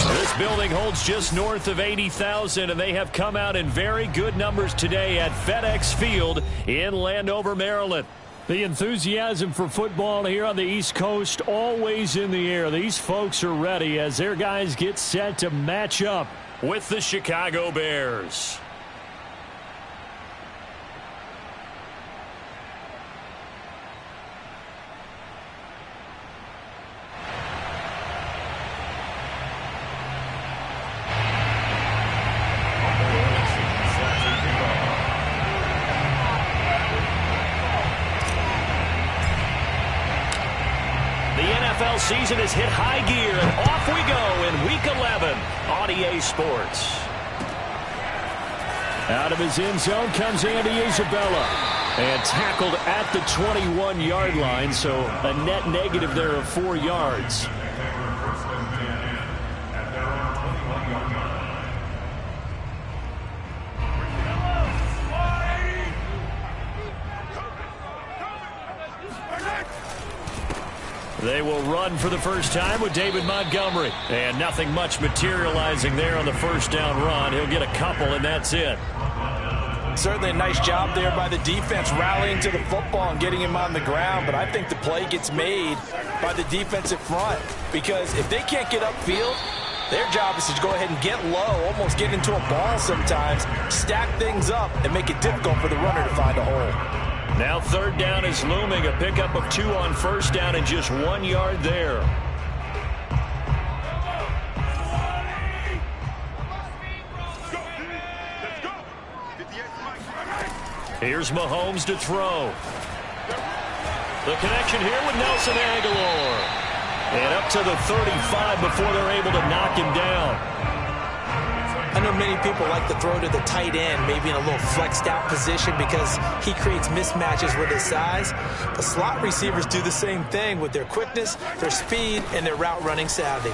This building holds just north of 80,000, and they have come out in very good numbers today at FedEx Field in Landover, Maryland. The enthusiasm for football here on the East Coast always in the air. These folks are ready as their guys get set to match up with the Chicago Bears. Season has hit high gear, and off we go in Week 11 on EA Sports. Out of his end zone comes Andy Isabella, and tackled at the 21-yard line, so a net negative there of 4 yards. They will run for the first time with David Montgomery. And nothing much materializing there on the first down run. He'll get a couple, and that's it. Certainly a nice job there by the defense rallying to the football and getting him on the ground. But I think the play gets made by the defensive front. Because if they can't get upfield, their job is to go ahead and get low, almost get into a ball sometimes, stack things up, and make it difficult for the runner to find a hole. Now third down is looming. A pickup of 2 on first down and just 1 yard there. Here's Mahomes to throw. The connection here with Nelson Aguilar. And up to the 35 before they're able to knock him down. I know many people like to throw to the tight end, maybe in a little flexed out position because he creates mismatches with his size. The slot receivers do the same thing with their quickness, their speed, and their route running savvy.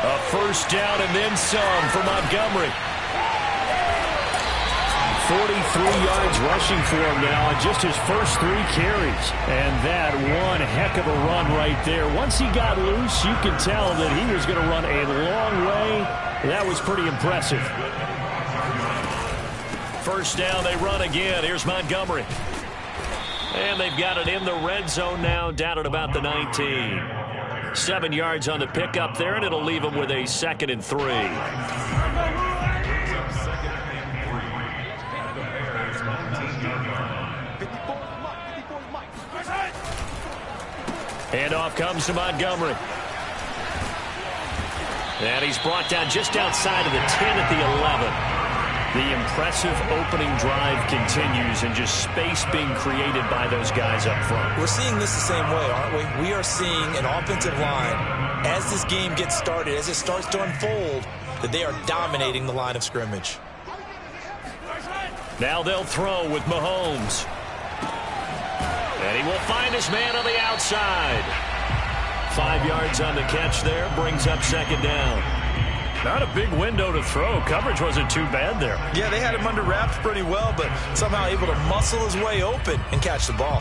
A first down and then some for Montgomery. 43 yards rushing for him now on just his first 3 carries. And that one heck of a run right there. Once he got loose, you can tell that he was going to run a long way. That was pretty impressive. First down, they run again. Here's Montgomery. And they've got it in the red zone now, down at about the 19. 7 yards on the pickup there, and it'll leave them with a 2nd and 3. Handoff comes to Montgomery. And he's brought down just outside of the 10 at the 11. The impressive opening drive continues, and just space being created by those guys up front. We're seeing this the same way, aren't we? We are seeing an offensive line, as this game gets started, as it starts to unfold, that they are dominating the line of scrimmage. Now they'll throw with Mahomes. And he will find his man on the outside. 5 yards on the catch there, brings up 2nd down. Not a big window to throw. Coverage wasn't too bad there. Yeah, they had him under wraps pretty well, but somehow able to muscle his way open and catch the ball.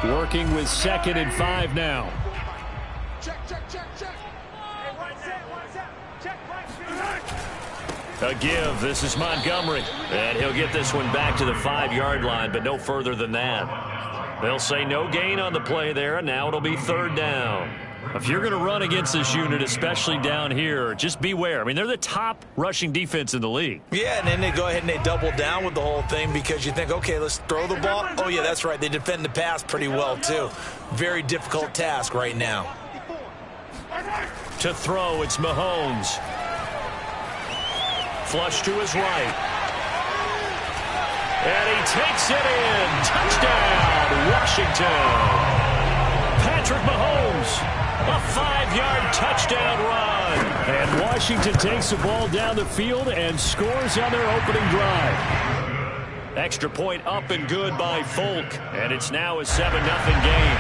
Working with 2nd and 5 now. A give. This is Montgomery. And he'll get this one back to the 5-yard line, but no further than that. They'll say no gain on the play there, and now it'll be 3rd down. If you're going to run against this unit, especially down here, just beware. I mean, they're the top rushing defense in the league. Yeah, and then they go ahead and they double down with the whole thing because you think, okay, let's throw the ball. Oh, yeah, that's right. They defend the pass pretty well, too. Very difficult task right now. To throw, it's Mahomes. Flush to his right. And he takes it in. Touchdown, Washington. Patrick Mahomes, a 5-yard touchdown run. And Washington takes the ball down the field and scores on their opening drive. Extra point up and good by Folk. And it's now a 7-0 game.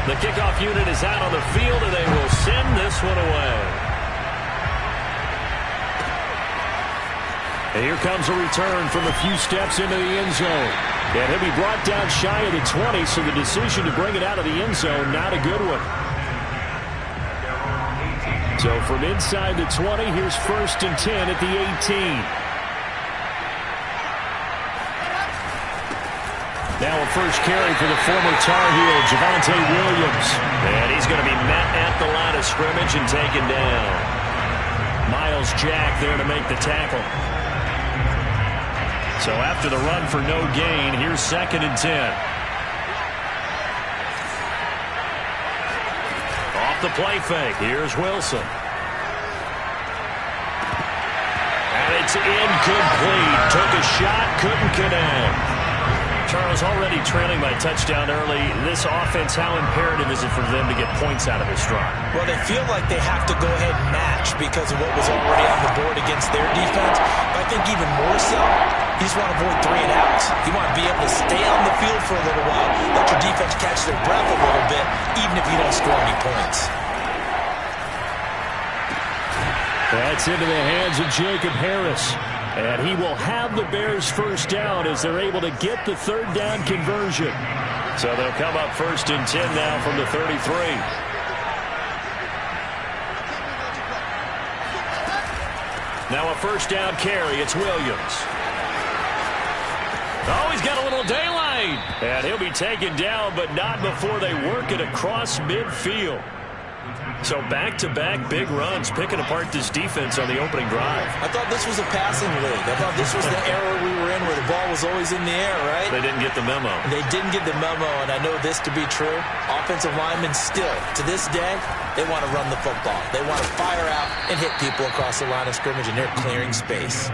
The kickoff unit is out on the field, and they will send this one away. And here comes a return from a few steps into the end zone. And he'll be brought down shy of the 20, so the decision to bring it out of the end zone, not a good one. So from inside the 20, here's 1st and 10 at the 18. Now a first carry for the former Tar Heel, Javonte Williams. And he's going to be met at the line of scrimmage and taken down. Myles Jack there to make the tackle. So after the run for no gain, here's 2nd and 10. Off the play fake, here's Wilson. And it's incomplete. Took a shot, couldn't connect. Charles, already trailing by touchdown early. This offense, how imperative is it for them to get points out of this drive? Well, they feel like they have to go ahead and match because of what was already on the board against their defense. But I think even more so, you just want to avoid 3 and outs. You want to be able to stay on the field for a little while, let your defense catch their breath a little bit, even if you don't score any points. That's into the hands of Jacob Harris. And he will have the Bears first down as they're able to get the 3rd down conversion. So they'll come up 1st and 10 now from the 33. Now a first down carry. It's Williams. Oh, he's got a little daylight. And he'll be taken down, but not before they work it across midfield. So back-to-back big runs, picking apart this defense on the opening drive. I thought this was a passing league. I thought this was the era we were in where the ball was always in the air, right? They didn't get the memo. They didn't get the memo, and I know this to be true. Offensive linemen still, to this day, they want to run the football. They want to fire out and hit people across the line of scrimmage, and they're clearing space.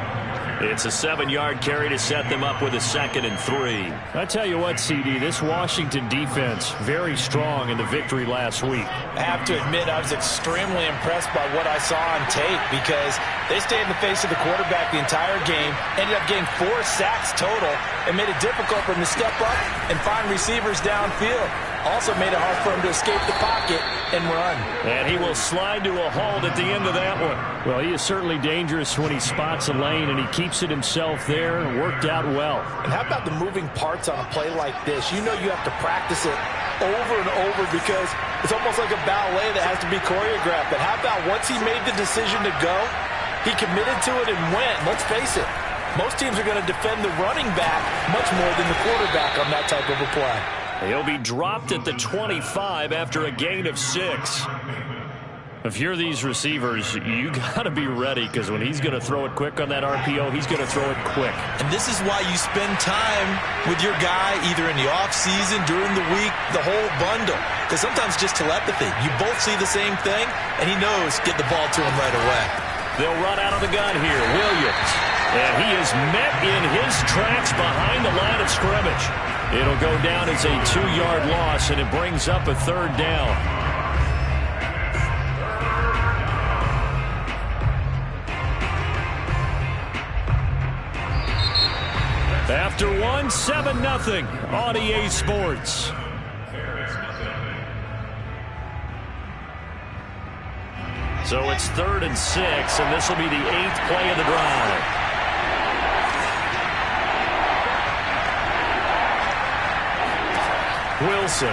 It's a 7-yard carry to set them up with a 2nd and 3. I tell you what, CD, this Washington defense, very strong in the victory last week. I have to admit, I was extremely impressed by what I saw on tape because they stayed in the face of the quarterback the entire game, ended up getting 4 sacks total, and made it difficult for him to step up and find receivers downfield. Also made it hard for him to escape the pocket and run. And he will slide to a halt at the end of that one. Well, he is certainly dangerous when he spots a lane, and he keeps it himself there. Worked out well. And how about the moving parts on a play like this? You know you have to practice it over and over because it's almost like a ballet that has to be choreographed. But how about once he made the decision to go, he committed to it and went. Let's face it, most teams are going to defend the running back much more than the quarterback on that type of a play. He'll be dropped at the 25 after a gain of 6. If you're these receivers, you got to be ready because when he's going to throw it quick on that RPO, he's going to throw it quick. And this is why you spend time with your guy either in the offseason, during the week, the whole bundle. Because sometimes just telepathy. You both see the same thing, and he knows get the ball to him right away. They'll run out of the gun here. Williams. And he is met in his tracks behind the line of scrimmage. It'll go down as a 2-yard loss, and it brings up a 3rd down. After 1, 7-0 on EA Sports. So it's 3rd and 6, and this will be the 8th play of the drive. Wilson.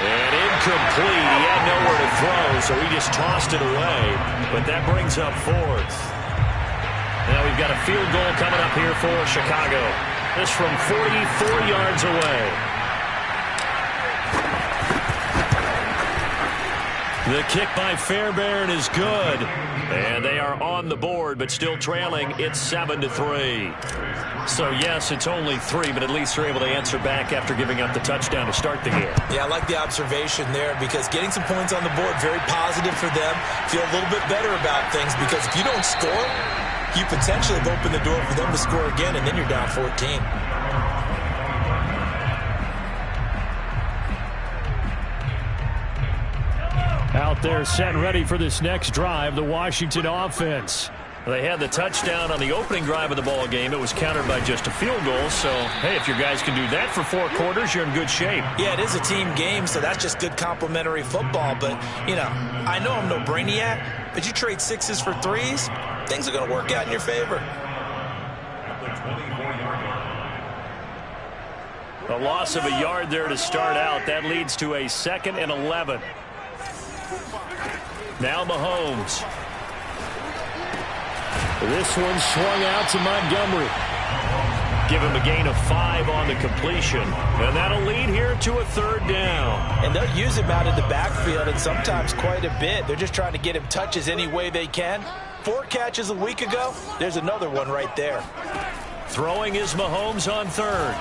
And incomplete. He had nowhere to throw, so he just tossed it away. But that brings up 4th. Now we've got a field goal coming up here for Chicago. This from 44 yards away. The kick by Fairbairn is good. And they are on the board, but still trailing. It's 7-3. So, yes, it's only 3, but at least they're able to answer back after giving up the touchdown to start the game. Yeah, I like the observation there because getting some points on the board, very positive for them. Feel a little bit better about things because if you don't score, you potentially have opened the door for them to score again, and then you're down 14. Out there set and ready for this next drive, the Washington offense. They had the touchdown on the opening drive of the ball game. It was countered by just a field goal. So, hey, if your guys can do that for 4 quarters, you're in good shape. Yeah, it is a team game, so that's just good complementary football. But, you know, I know I'm no brainiac, but you trade 6s for 3s, things are going to work out in your favor. A loss of a yard there to start out. That leads to a 2nd and 11. Now Mahomes. This one swung out to Montgomery. Give him a gain of 5 on the completion. And that'll lead here to a 3rd down. And they'll use him out in the backfield, and sometimes quite a bit. They're just trying to get him touches any way they can. 4 catches a week ago. There's another one right there. Throwing is Mahomes on 3rd.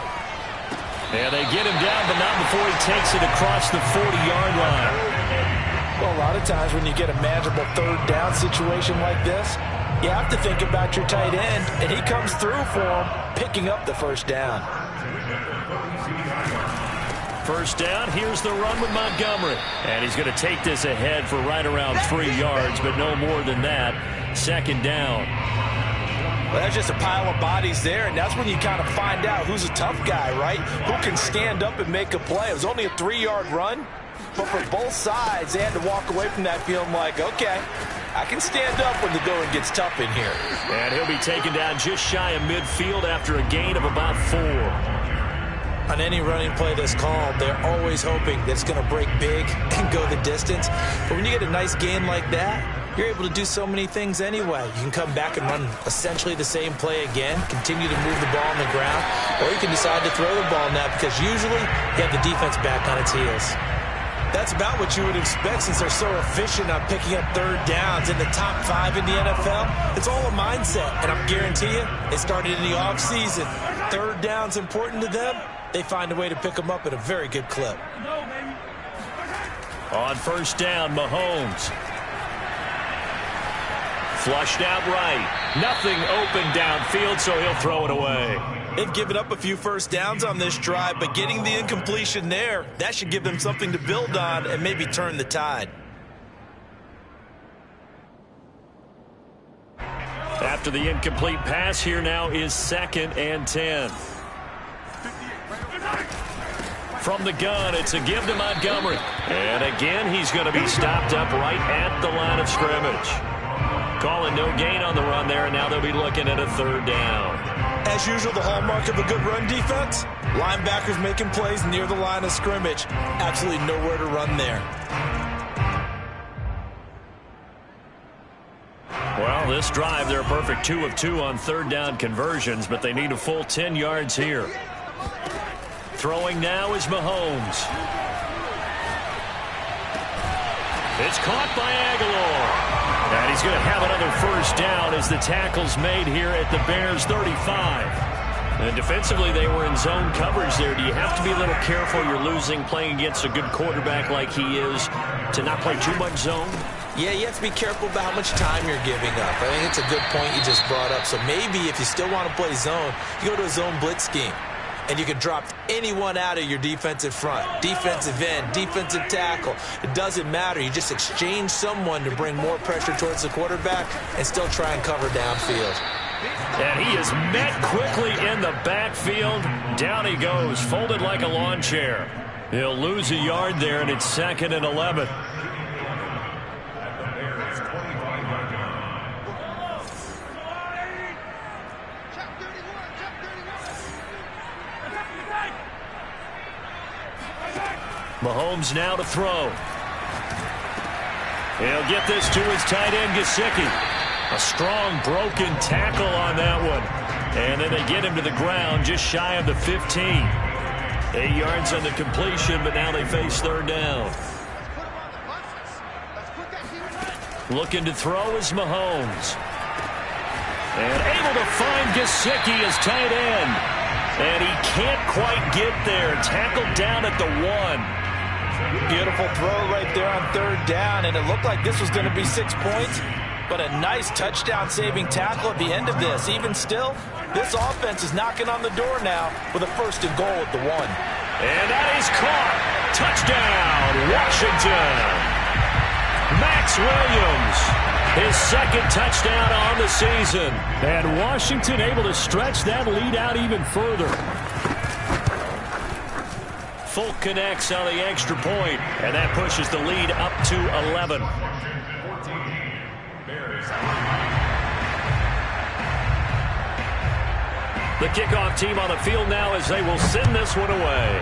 And they get him down, but not before he takes it across the 40-yard line. Well, a lot of times when you get a manageable 3rd down situation like this, you have to think about your tight end, and he comes through for him, picking up the 1st down. 1st down, here's the run with Montgomery. And he's going to take this ahead for right around 3 yards, but no more than that. 2nd down. Well, that's just a pile of bodies there, and that's when you kind of find out who's a tough guy, right? Who can stand up and make a play. It was only a 3-yard run, but for both sides, they had to walk away from that feeling like, okay, I can stand up when the going gets tough in here. And he'll be taken down just shy of midfield after a gain of about 4. On any running play that's called, they're always hoping that it's going to break big and go the distance. But when you get a nice gain like that, you're able to do so many things anyway. You can come back and run essentially the same play again, continue to move the ball on the ground, or you can decide to throw the ball now because usually you have the defense back on its heels. That's about what you would expect since they're so efficient on picking up 3rd downs in the top 5 in the NFL. It's all a mindset, and I guarantee you, it started in the offseason. 3rd down's important to them. They find a way to pick them up at a very good clip. On 1st down, Mahomes. Flushed out right. Nothing open downfield, so he'll throw it away. They've given up a few 1st downs on this drive, but getting the incompletion there, that should give them something to build on and maybe turn the tide. After the incomplete pass, here now is 2nd and 10. From the gun, it's a give to Montgomery. And again, he's going to be stopped up right at the line of scrimmage. Calling no gain on the run there, and now they'll be looking at a 3rd down. As usual, the hallmark of a good run defense, linebackers making plays near the line of scrimmage. Absolutely nowhere to run there. Well, this drive, they're a perfect 2 of 2 on 3rd down conversions, but they need a full 10 yards here. Throwing now is Mahomes. It's caught by Aguilar. And he's going to have another 1st down as the tackle's made here at the Bears 35. And defensively, they were in zone coverage there. Do you have to be a little careful? You're losing playing against a good quarterback like he is to not play too much zone? Yeah, you have to be careful about how much time you're giving up. I think it's a good point you just brought up. So maybe if you still want to play zone, you go to a zone blitz scheme. And you can drop anyone out of your defensive front, defensive end, defensive tackle. It doesn't matter. You just exchange someone to bring more pressure towards the quarterback and still try and cover downfield. And he is met quickly in the backfield. Down he goes, folded like a lawn chair. He'll lose a yard there, and it's 2nd and 11. Mahomes now to throw. He'll get this to his tight end, Gesicki. A strong broken tackle on that one. And then they get him to the ground just shy of the 15. 8 yards on the completion, but now they face 3rd down. Looking to throw is Mahomes. And able to find Gesicki as tight end. And he can't quite get there. Tackled down at the 1. Beautiful throw right there on 3rd down, and it looked like this was going to be 6 points, but a nice touchdown-saving tackle at the end of this. Even still, this offense is knocking on the door now with a 1st and goal at the 1. And that is caught. Touchdown, Washington. Max Williams, his 2nd touchdown on the season. And Washington able to stretch that lead out even further. Folk connects on the extra point, and that pushes the lead up to 11. The kickoff team on the field now as they will send this one away.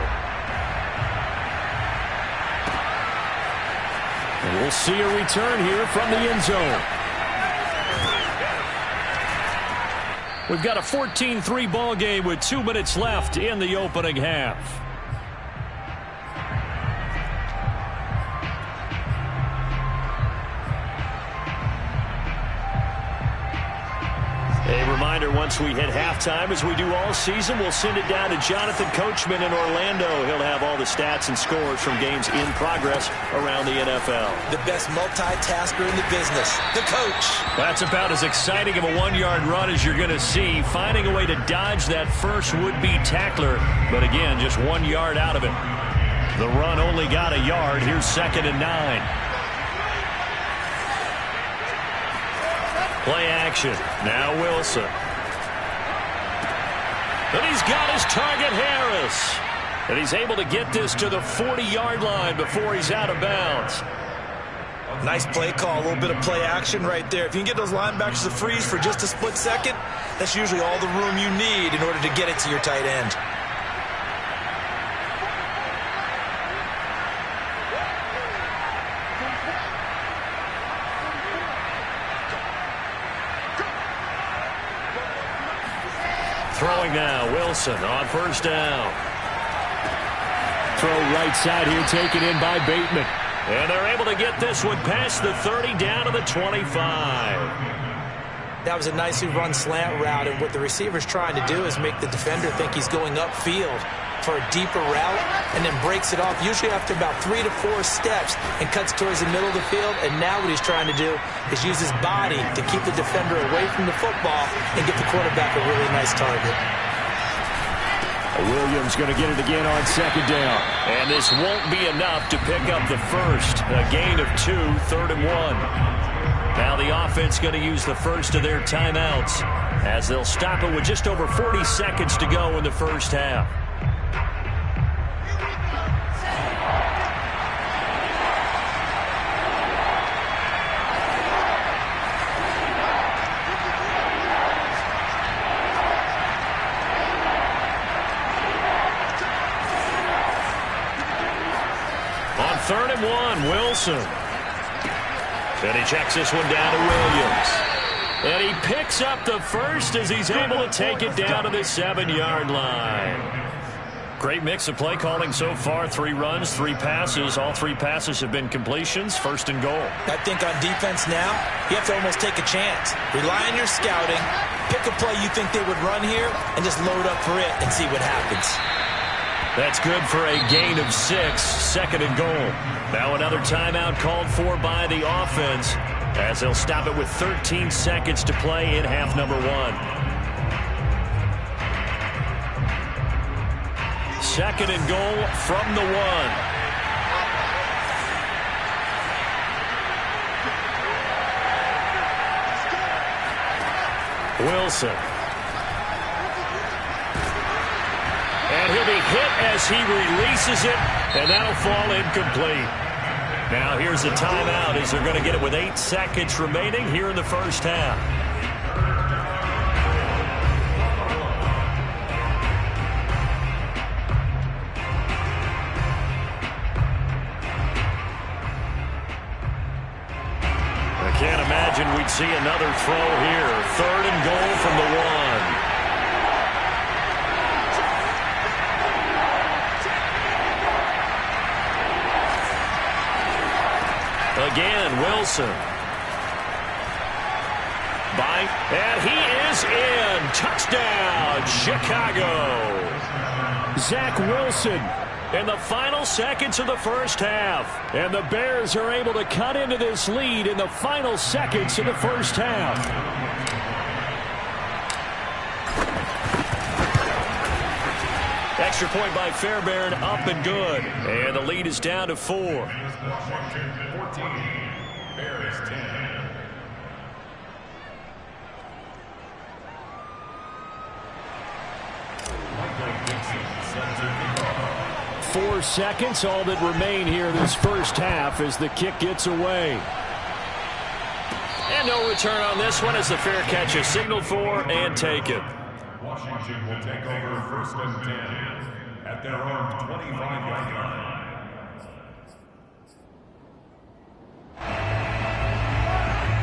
And we'll see a return here from the end zone. We've got a 14-3 ball game with 2 minutes left in the opening half. A reminder, once we hit halftime, as we do all season, we'll send it down to Jonathan Coachman in Orlando. He'll have all the stats and scores from games in progress around the NFL. The best multitasker in the business, the coach. That's about as exciting of a 1-yard run as you're going to see, finding a way to dodge that first would-be tackler. But again, just 1 yard out of it. The run only got a yard. Here's 2nd and 9. Play action. Now Wilson. And he's got his target, Harris. And he's able to get this to the 40-yard line before he's out of bounds. Nice play call. A little bit of play action right there. If you can get those linebackers to freeze for just a split second, that's usually all the room you need in order to get it to your tight end. Throwing now, Wilson on 1st down. Throw right side here, taken in by Bateman. And they're able to get this one past the 30 down to the 25. That was a nicely run slant route, and what the receiver's trying to do is make the defender think he's going upfield for a deeper route and then breaks it off, usually after about 3 to 4 steps, and cuts towards the middle of the field. And now what he's trying to do is use his body to keep the defender away from the football and get the quarterback a really nice target. Williams going to get it again on 2nd down. And this won't be enough to pick up the first. A gain of 2, 3rd and 1. Now the offense going to use the first of their timeouts as they'll stop it with just over 40 seconds to go in the first half. On 3rd and 1, Wilson. And he checks this one down to Williams. And he picks up the first as he's able to take it down to the 7-yard line. Great mix of play calling so far. 3 runs, 3 passes. All 3 passes have been completions. 1st and goal. I think on defense now, you have to almost take a chance. Rely on your scouting. Pick a play you think they would run here and just load up for it and see what happens. That's good for a gain of 6, 2nd and goal. Now another timeout called for by the offense as they'll stop it with 13 seconds to play in half number 1. 2nd and goal from the 1. Wilson. And he'll be hit as he releases it, and that'll fall incomplete. Now here's a timeout as they're going to get it with 8 seconds remaining here in the first half. I can't imagine we'd see another throw here. 3rd and goal from the 1. Again, Wilson. And he is in. Touchdown, Chicago. Zach Wilson in the final seconds of the first half. And the Bears are able to cut into this lead in the final seconds of the first half. Extra point by Fairbairn, up and good. And the lead is down to 4. Washington 14, Bears 10. 4 seconds, all that remain here this first half as the kick gets away. And no return on this one as the fair catch is signaled for and taken. Washington will take over first and 10 at their own 25-yard line.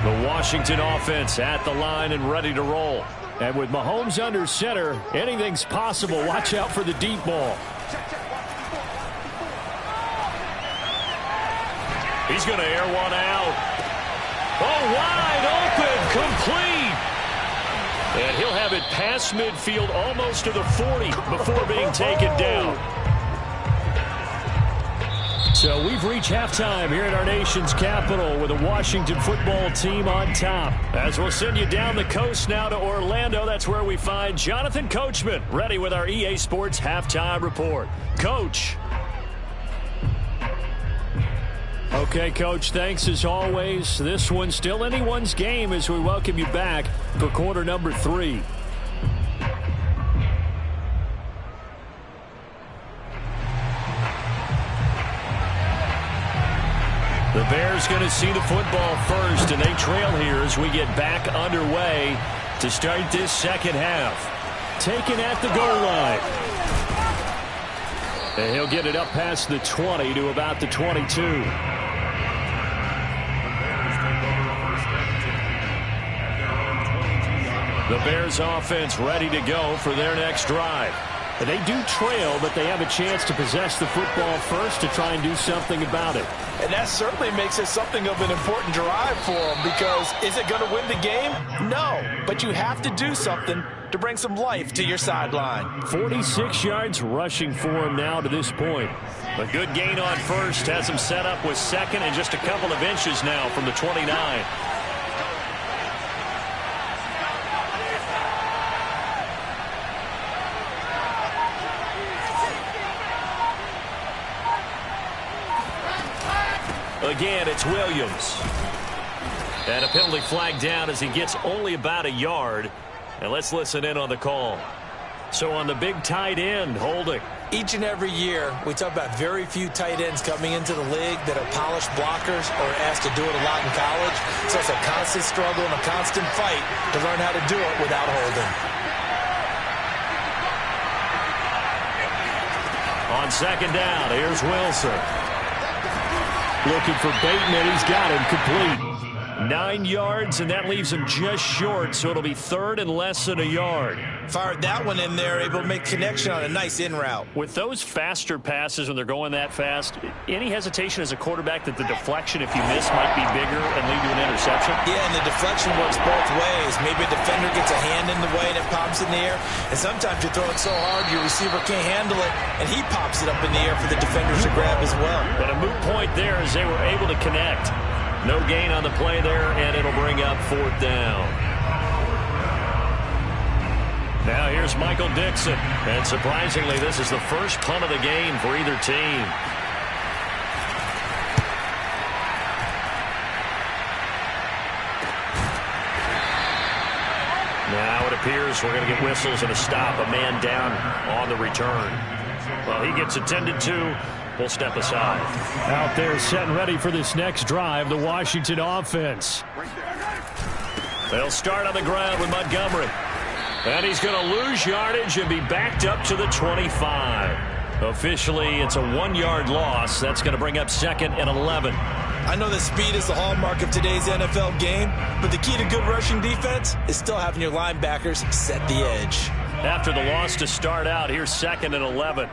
The Washington offense at the line and ready to roll. And with Mahomes under center, anything's possible. Watch out for the deep ball. He's going to air one out. Oh, wide open, complete. And he'll have it past midfield almost to the 40 before being taken down. So we've reached halftime here in our nation's capital with the Washington football team on top. As we'll send you down the coast now to Orlando, that's where we find Jonathan Coachman ready with our EA Sports halftime report. Coach. Okay, Coach, thanks as always. This one's still anyone's game as we welcome you back for quarter number 3. The Bears going to see the football first, and they trail here as we get back underway to start this second half. Taken at the goal line. And he'll get it up past the 20 to about the 22. The Bears offense ready to go for their next drive. And they do trail, but they have a chance to possess the football first to try and do something about it. And that certainly makes it something of an important drive for them, because is it going to win the game? No, but you have to do something to bring some life to your sideline. 46 yards rushing for him now to this point. A good gain on first has him set up with second and just a couple of inches now from the 29. Again, it's Williams. And a penalty flag down as he gets only about a yard. And let's listen in on the call. So on the big tight end, holding. Each and every year, we talk about very few tight ends coming into the league that are polished blockers or asked to do it a lot in college. So it's a constant struggle and a constant fight to learn how to do it without holding. On second down, here's Wilson. Looking for Bateman. He's got him complete. 9 yards, and that leaves him just short, so it'll be third and less than a yard. Fired that one in there, able to make connection on a nice in route. With those faster passes when they're going that fast, any hesitation as a quarterback that the deflection, if you miss, might be bigger and lead to an interception? Yeah, and the deflection works both ways. Maybe a defender gets a hand in the way and it pops in the air, and sometimes you throw it so hard your receiver can't handle it, and he pops it up in the air for the defenders to grab as well. But a moot point there as they were able to connect. No gain on the play there, and it'll bring up fourth down. Now here's Michael Dixon. And surprisingly, this is the first punt of the game for either team. Now it appears we're going to get whistles and a stop. A man down on the return. Well, he gets attended to. We'll step aside. Out there set and ready for this next drive, the Washington offense. They'll start on the ground with Montgomery. And he's going to lose yardage and be backed up to the 25. Officially, it's a 1-yard loss. That's going to bring up second and 11. I know that speed is the hallmark of today's NFL game, but the key to good rushing defense is still having your linebackers set the edge. After the loss to start out, here's second and 11.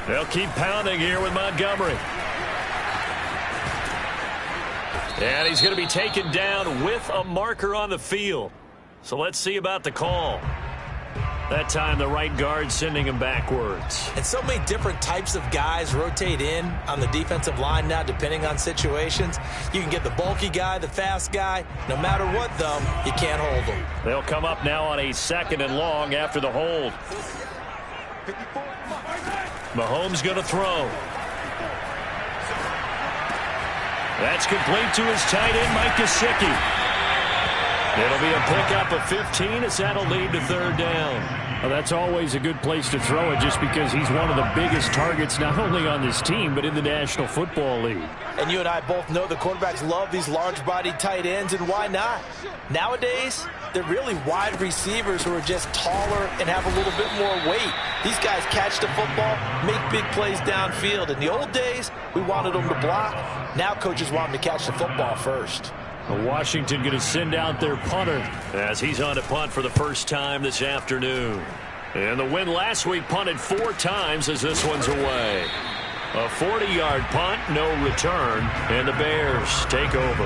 They'll keep pounding here with Montgomery. And he's going to be taken down with a marker on the field. So let's see about the call. That time the right guard sending him backwards. And so many different types of guys rotate in on the defensive line now depending on situations. You can get the bulky guy, the fast guy. No matter what, though, you can't hold them. They'll come up now on a second and long after the hold. Mahomes going to throw. That's complete to his tight end, Mike Gesicki. It'll be a pickup of 15 as that'll lead to third down. Well, that's always a good place to throw it just because he's one of the biggest targets not only on this team but in the National Football League. And you and I both know the quarterbacks love these large-bodied tight ends, and why not? Nowadays, they're really wide receivers who are just taller and have a little bit more weight. These guys catch the football, make big plays downfield. In the old days, we wanted them to block. Now coaches want them to catch the football first. Washington going to send out their punter as he's on to punt for the first time this afternoon. And the win last week punted 4 times as this one's away. A 40-yard punt, no return, and the Bears take over.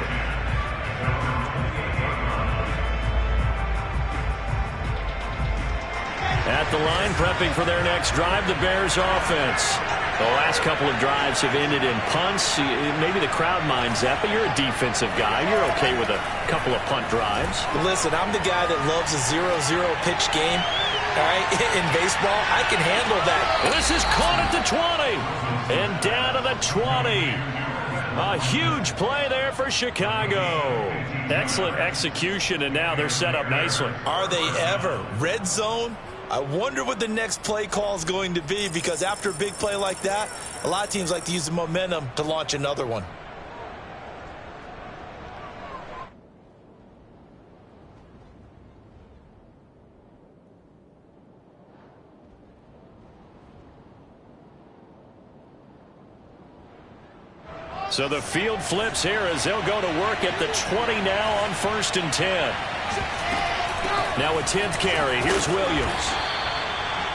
At the line, prepping for their next drive, the Bears offense. The last couple of drives have ended in punts. Maybe the crowd minds that, but you're a defensive guy. You're okay with a couple of punt drives. Listen, I'm the guy that loves a 0-0 pitch game. All right, in baseball, I can handle that. This is caught at the 20. And down to the 20. A huge play there for Chicago. Excellent execution, and now they're set up nicely. Are they ever? Red zone? I wonder what the next play call is going to be, because after a big play like that, a lot of teams like to use the momentum to launch another one. So the field flips here as they'll go to work at the 20 now on 1st and 10. Now a 10th carry. Here's Williams.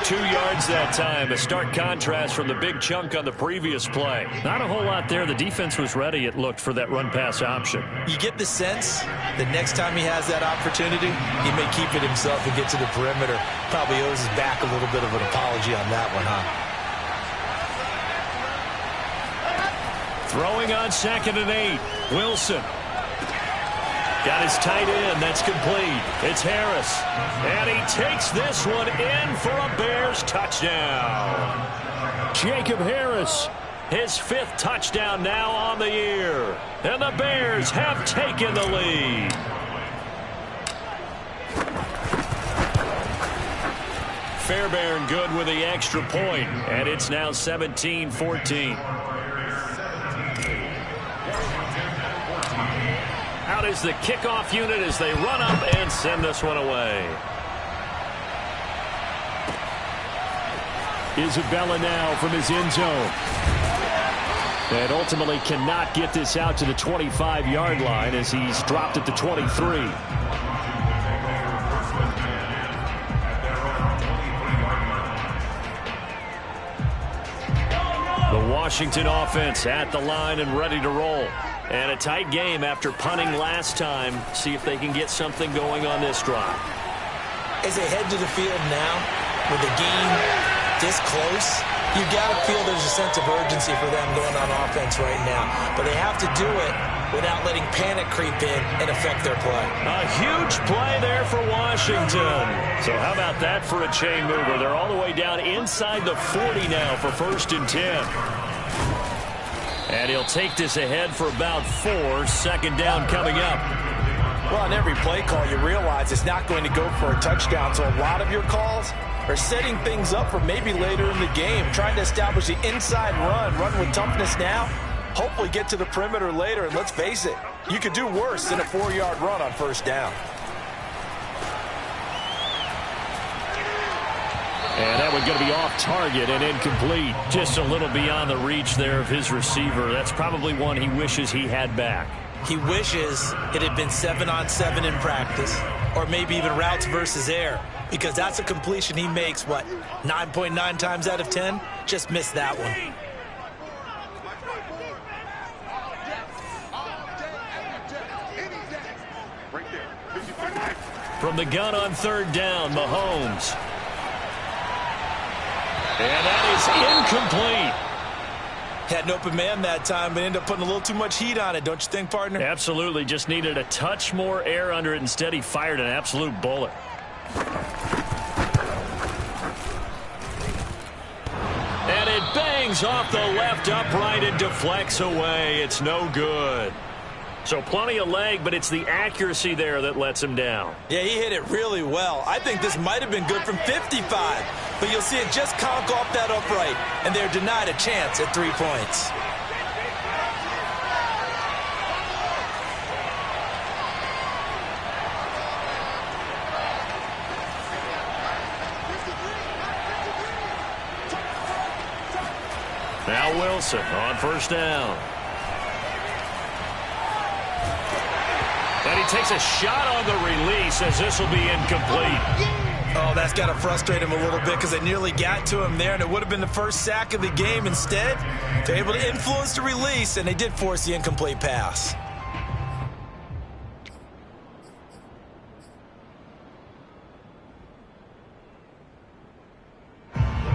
2 yards that time. A stark contrast from the big chunk on the previous play. Not a whole lot there. The defense was ready, it looked, for that run-pass option. You get the sense that next time he has that opportunity, he may keep it himself and get to the perimeter. Probably owes his back a little bit of an apology on that one, huh? Throwing on 2nd and 8. Wilson. Got his tight end. That's complete. It's Harris. And he takes this one in for a Bears touchdown. Jacob Harris, his 5th touchdown now on the year. And the Bears have taken the lead. Fairbairn good with the extra point. And it's now 17-14. Out is the kickoff unit as they run up and send this one away. Isabella now from his end zone. And ultimately cannot get this out to the 25-yard line as he's dropped at the 23. The Washington offense at the line and ready to roll. And a tight game after punting last time. See if they can get something going on this drive. As they head to the field now, with the game this close, you got to feel there's a sense of urgency for them going on offense right now. But they have to do it without letting panic creep in and affect their play. A huge play there for Washington. So how about that for a chain mover? They're all the way down inside the 40 now for 1st and 10. And he'll take this ahead for about 4. 2nd down coming up. Well, on every play call, you realize it's not going to go for a touchdown. So a lot of your calls are setting things up for maybe later in the game, trying to establish the inside run with toughness now, hopefully get to the perimeter later. And let's face it, you could do worse than a 4-yard run on 1st down. And that one going to be off target and incomplete. Just a little beyond the reach there of his receiver. That's probably one he wishes he had back. He wishes it had been 7-on-7 in practice, or maybe even routes versus air, because that's a completion he makes, 9.9 times out of 10? Just missed that one. From the gun on 3rd down, Mahomes. And that is incomplete. Had an open man that time, but ended up putting a little too much heat on it, don't you think, partner? Absolutely. Just needed a touch more air under it. Instead, he fired an absolute bullet. And it bangs off the left upright and deflects away. It's no good. So plenty of leg, but it's the accuracy there that lets him down. Yeah, he hit it really well. I think this might have been good from 55, but you'll see it just conk off that upright, and they're denied a chance at 3 points. Now Wilson on first down. And he takes a shot on the release as this will be incomplete. Oh, that's got to frustrate him a little bit because they nearly got to him there, and it would have been the first sack of the game. Instead, they're able to influence the release, and they did force the incomplete pass.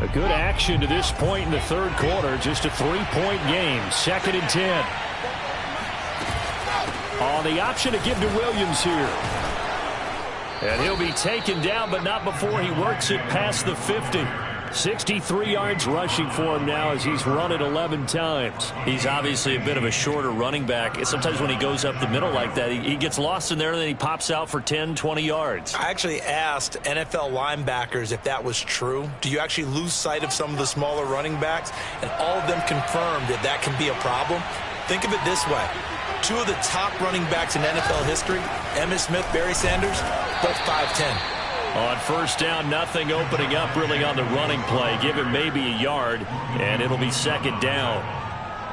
A good action to this point in the third quarter. Just a 3-point game. 2nd and 10. On the option to give to Williams here. And he'll be taken down, but not before he works it past the 50. 63 yards rushing for him now as he's run it 11 times. He's obviously a bit of a shorter running back. Sometimes when he goes up the middle like that, he gets lost in there and then he pops out for 10, 20 yards. I actually asked NFL linebackers if that was true. Do you actually lose sight of some of the smaller running backs? And all of them confirmed that that can be a problem. Think of it this way. 2 of the top running backs in NFL history, Emmitt Smith, Barry Sanders, both 5'10". On first down, nothing opening up really on the running play. Give him maybe a yard, and it'll be 2nd down.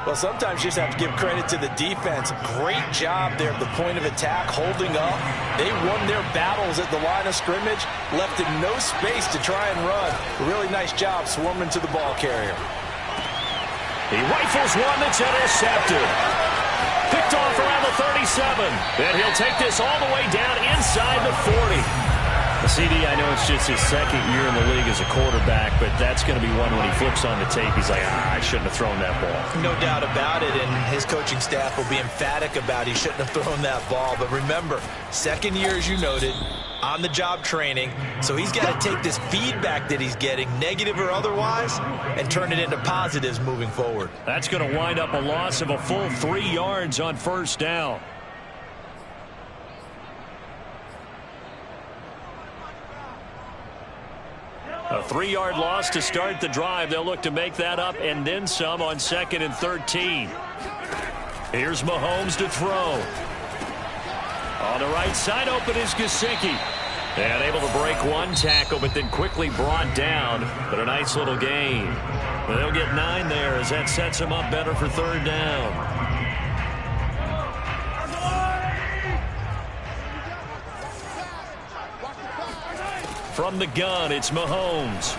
Well, sometimes you just have to give credit to the defense. Great job there at the point of attack, holding up. They won their battles at the line of scrimmage, left in no space to try and run. Really nice job swarming to the ball carrier. He rifles one that's intercepted. Picked off around the 37. And he'll take this all the way down inside the 40. CD, I know it's just his 2nd year in the league as a quarterback, but that's going to be one when he flips on the tape. He's like, I shouldn't have thrown that ball. No doubt about it, and his coaching staff will be emphatic about he shouldn't have thrown that ball. But remember, 2nd year, as you noted, on-the-job training, so he's got to take this feedback that he's getting, negative or otherwise, and turn it into positives moving forward. That's going to wind up a loss of a full 3 yards on first down. A 3-yard loss to start the drive. They'll look to make that up and then some on 2nd and 13. Here's Mahomes to throw. On the right side, open is Gesicki. And able to break one tackle, but then quickly brought down. But a nice little gain. Well, they'll get 9 there as that sets them up better for 3rd down. From the gun, it's Mahomes.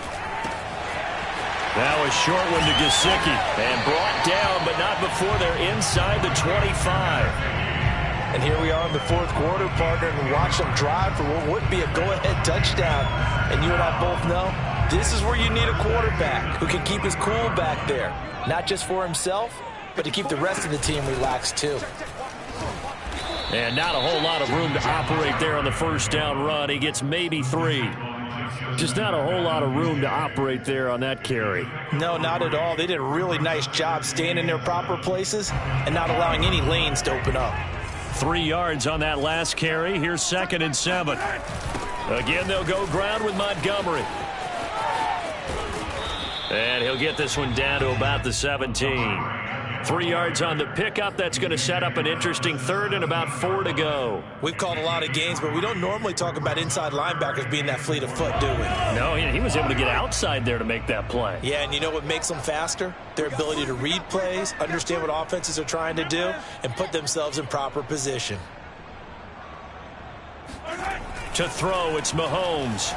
Now a short one to Gesicki. And brought down, but not before they're inside the 25. And here we are in the 4th quarter, partner, and watch them drive for what would be a go-ahead touchdown. And you and I both know this is where you need a quarterback who can keep his cool back there. Not just for himself, but to keep the rest of the team relaxed too. And not a whole lot of room to operate there on the first down run. He gets maybe 3. Just not a whole lot of room to operate there on that carry. No, not at all. They did a really nice job staying in their proper places and not allowing any lanes to open up. 3 yards on that last carry. Here's 2nd and 7. Again, they'll go ground with Montgomery. And he'll get this one down to about the 17. 3 yards on the pickup. That's going to set up an interesting 3rd and about 4 to go. We've called a lot of games, but we don't normally talk about inside linebackers being that fleet of foot, do we? No, he was able to get outside there to make that play. Yeah, and you know what makes them faster? Their ability to read plays, understand what offenses are trying to do, and put themselves in proper position. To throw, it's Mahomes.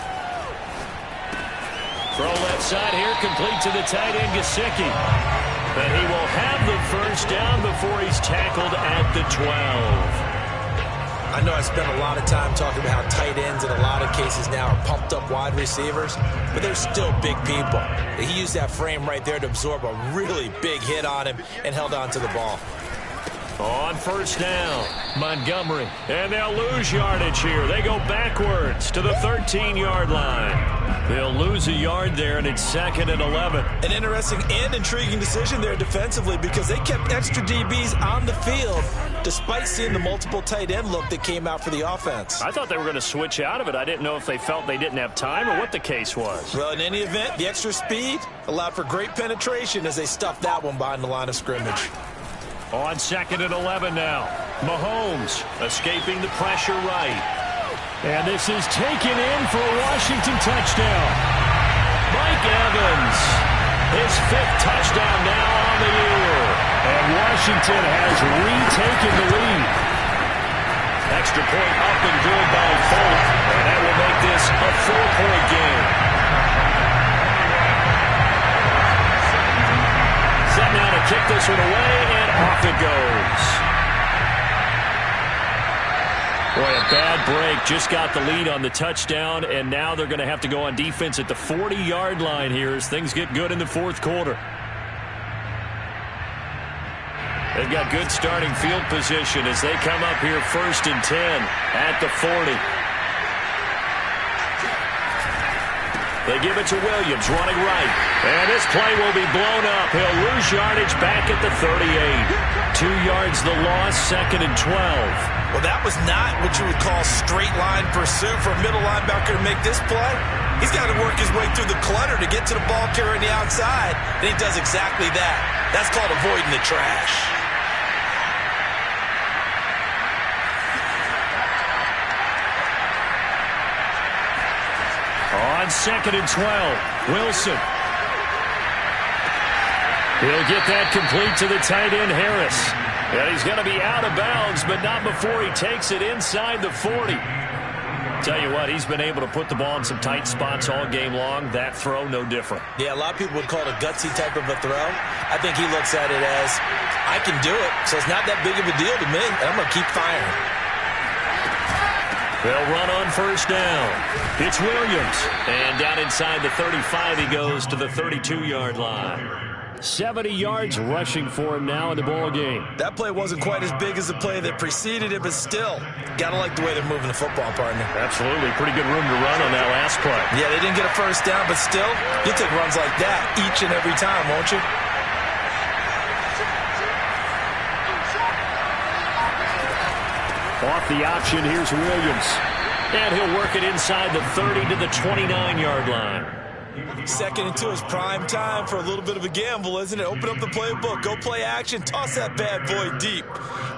Throw left side here, complete to the tight end, Gesicki. But he will have the first down before he's tackled at the 12. I know I spent a lot of time talking about how tight ends in a lot of cases now are pumped up wide receivers, but they're still big people. He used that frame right there to absorb a really big hit on him and held on to the ball. On first down, Montgomery. And they'll lose yardage here. They go backwards to the 13-yard line. They'll lose a yard there, and it's 2nd and 11. An interesting and intriguing decision there defensively because they kept extra DBs on the field despite seeing the multiple tight end look that came out for the offense. I thought they were going to switch out of it. I didn't know if they felt they didn't have time or what the case was. Well, in any event, the extra speed allowed for great penetration as they stuffed that one behind the line of scrimmage. On 2nd and 11 now. Mahomes escaping the pressure right. And this is taken in for a Washington touchdown. Mike Evans, his 5th touchdown now on the year. And Washington has retaken the lead. Extra point up and good by Folk. And that will make this a 4-point game. Set now to kick this one away, and off it goes. Boy, a bad break. Just got the lead on the touchdown, and now they're going to have to go on defense at the 40-yard line here as things get good in the 4th quarter. They've got good starting field position as they come up here 1st and 10 at the 40. They give it to Williams, running right. And this play will be blown up. He'll lose yardage back at the 38. 2 yards the loss, 2nd and 12. Well, that was not what you would call straight line pursuit for a middle linebacker to make this play. He's got to work his way through the clutter to get to the ball carrier on the outside, and he does exactly that. That's called avoiding the trash. On 2nd and 12, Wilson. He'll get that complete to the tight end, Harris. And he's going to be out of bounds, but not before he takes it inside the 40. Tell you what, he's been able to put the ball in some tight spots all game long. That throw, no different. Yeah, a lot of people would call it a gutsy type of a throw. I think he looks at it as, I can do it, so it's not that big of a deal to me, and I'm going to keep firing. They'll run on 1st down. It's Williams. And down inside the 35, he goes to the 32-yard line. 70 yards rushing for him now in the ball game. That play wasn't quite as big as the play that preceded it, but still, gotta like the way they're moving the football, partner. Absolutely. Pretty good room to run on that last play. Yeah, they didn't get a 1st down, but still, you'll take runs like that each and every time, won't you? Off the option, here's Williams. And he'll work it inside the 30 to the 29-yard line. 2nd and 2 is prime time for a little bit of a gamble, isn't it? Open up the playbook, go play action, toss that bad boy deep.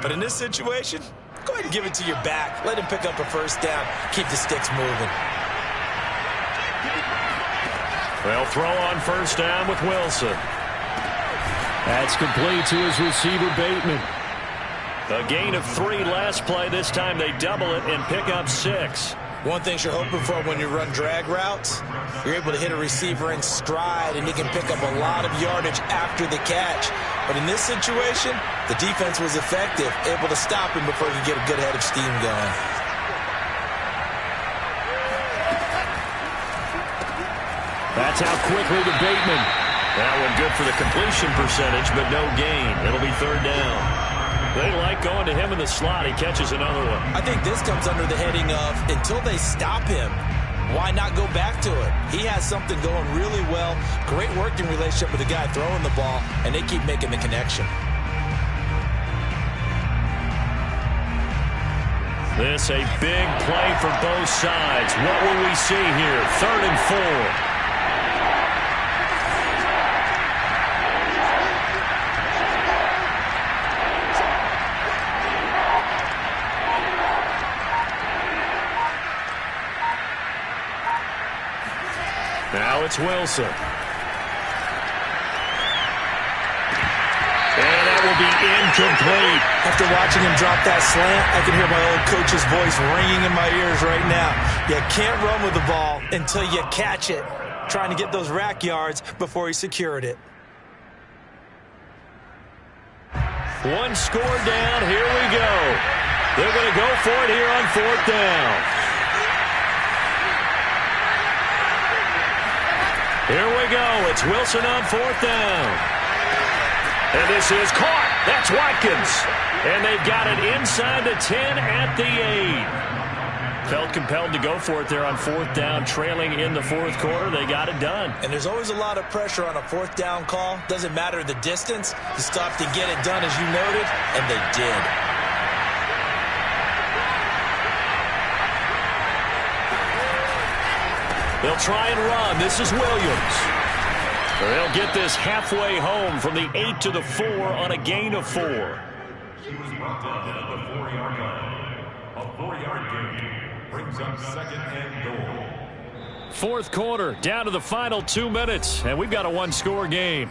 But in this situation, go ahead and give it to your back. Let him pick up a 1st down. Keep the sticks moving. They'll throw on 1st down with Wilson. That's complete to his receiver, Bateman. A gain of 3 last play. This time they double it and pick up 6. One thing you're hoping for when you run drag routes, you're able to hit a receiver in stride, and he can pick up a lot of yardage after the catch. But in this situation, the defense was effective, able to stop him before he could get a good head of steam going. That's out quickly to Bateman. That one good for the completion percentage, but no gain. It'll be 3rd down. They like going to him in the slot. He catches another one. I think this comes under the heading of, until they stop him, why not go back to it? He has something going really well. Great working relationship with the guy throwing the ball, and they keep making the connection. This a big play for both sides. What will we see here? 3rd and 4. Now it's Wilson. And that will be incomplete. After watching him drop that slant, I can hear my old coach's voice ringing in my ears right now. You can't run with the ball until you catch it. Trying to get those rack yards before he secured it. 1 score down. Here we go. They're going to go for it here on 4th down. Here we go. It's Wilson on 4th down. And this is caught. That's Watkins. And they've got it inside the 10 at the 8. Felt compelled to go for it there on 4th down, trailing in the 4th quarter. They got it done. And there's always a lot of pressure on a 4th down call. Doesn't matter the distance. You still have to get it done, as you noted, and they did. They'll try and run. This is Williams. They'll get this halfway home from the 8 to the 4 on a gain of 4. He was brought down at the 4-yard line. A 4-yard gain brings up 2nd and goal. Fourth quarter, down to the final 2 minutes, and we've got a one-score game.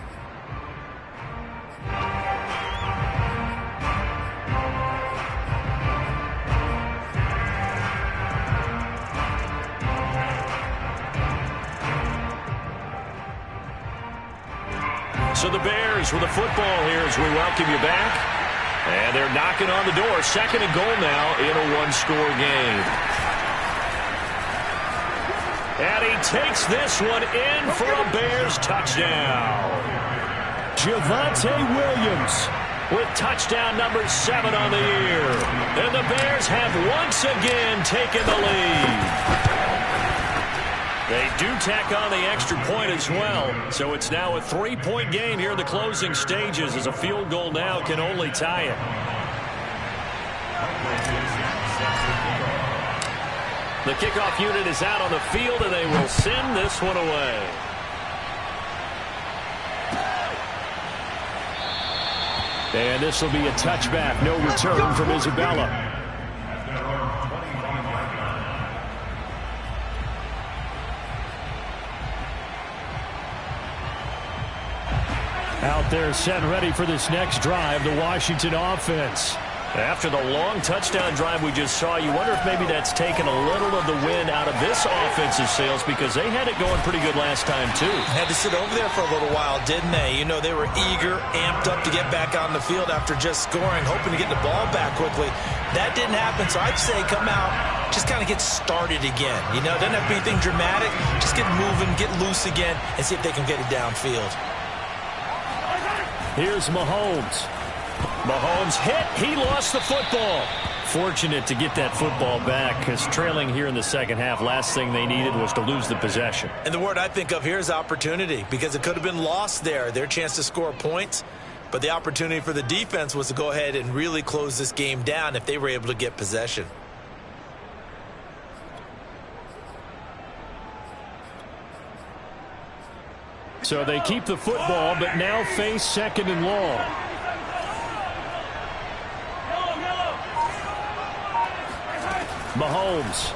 So the Bears with a football here as we welcome you back. And they're knocking on the door. 2nd and goal now in a one-score game. And he takes this one in for a Bears touchdown. Javonte Williams with touchdown number 7 on the year. And the Bears have once again taken the lead. They do tack on the extra point as well. So it's now a 3-point game here in the closing stages as a field goal now can only tie it. The kickoff unit is out on the field, and they will send this one away. And this will be a touchback. No return from Isabella. Out there set ready for this next drive, the Washington offense. After the long touchdown drive we just saw, you wonder if maybe that's taken a little of the wind out of this offensive sails because they had it going pretty good last time, too. Had to sit over there for a little while, didn't they? You know, they were eager, amped up to get back on the field after just scoring, hoping to get the ball back quickly. That didn't happen, so I'd say come out, just kind of get started again. You know, doesn't have to be anything dramatic. Just get moving, get loose again, and see if they can get it downfield. Here's Mahomes. Mahomes hit. He lost the football. Fortunate to get that football back because trailing here in the second half, last thing they needed was to lose the possession. And the word I think of here is opportunity because it could have been lost there. Their chance to score points. But the opportunity for the defense was to go ahead and really close this game down if they were able to get possession. So they keep the football, but now face 2nd and long. Mahomes.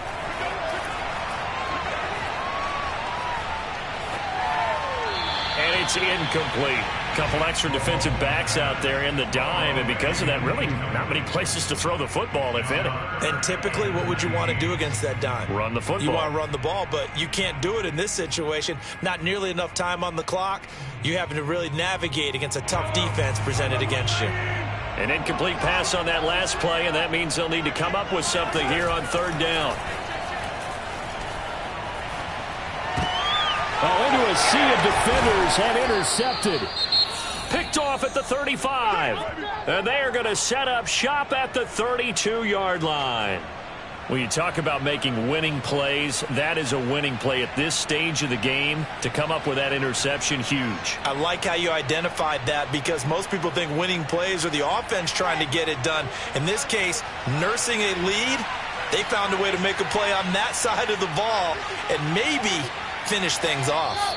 And it's incomplete. Couple extra defensive backs out there in the dime, and because of that, really not many places to throw the football, if any. And typically, what would you want to do against that dime? Run the football. You want to run the ball, but you can't do it in this situation. Not nearly enough time on the clock. You having to really navigate against a tough defense presented against you. An incomplete pass on that last play, and that means they'll need to come up with something here on 3rd down. Oh, into a sea of defenders and intercepted. Picked off at the 35. And they are going to set up shop at the 32-yard line. When you talk about making winning plays, that is a winning play at this stage of the game. To come up with that interception, huge. I like how you identified that because most people think winning plays are the offense trying to get it done. In this case, nursing a lead, they found a way to make a play on that side of the ball and maybe finish things off.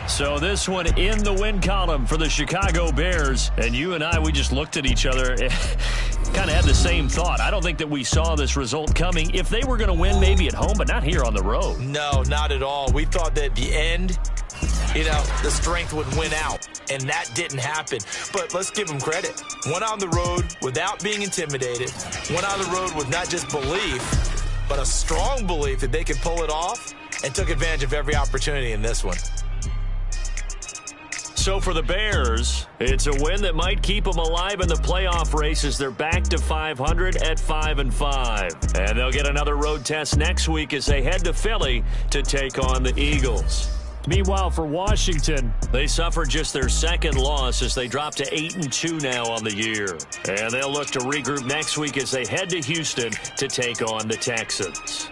So this one in the win column for the Chicago Bears. And you and I, we just looked at each other, kind of had the same thought. I don't think that we saw this result coming. If they were going to win, maybe at home, but not here on the road. No, not at all. We thought that at the end, you know, the strength would win out. And that didn't happen. But let's give them credit. Went on the road without being intimidated. Went on the road with not just belief, but a strong belief that they could pull it off and took advantage of every opportunity in this one. So for the Bears, it's a win that might keep them alive in the playoff race as they're back to 500 at 5-5. And they'll get another road test next week as they head to Philly to take on the Eagles. Meanwhile, for Washington, they suffered just their second loss as they drop to 8-2 now on the year. And they'll look to regroup next week as they head to Houston to take on the Texans.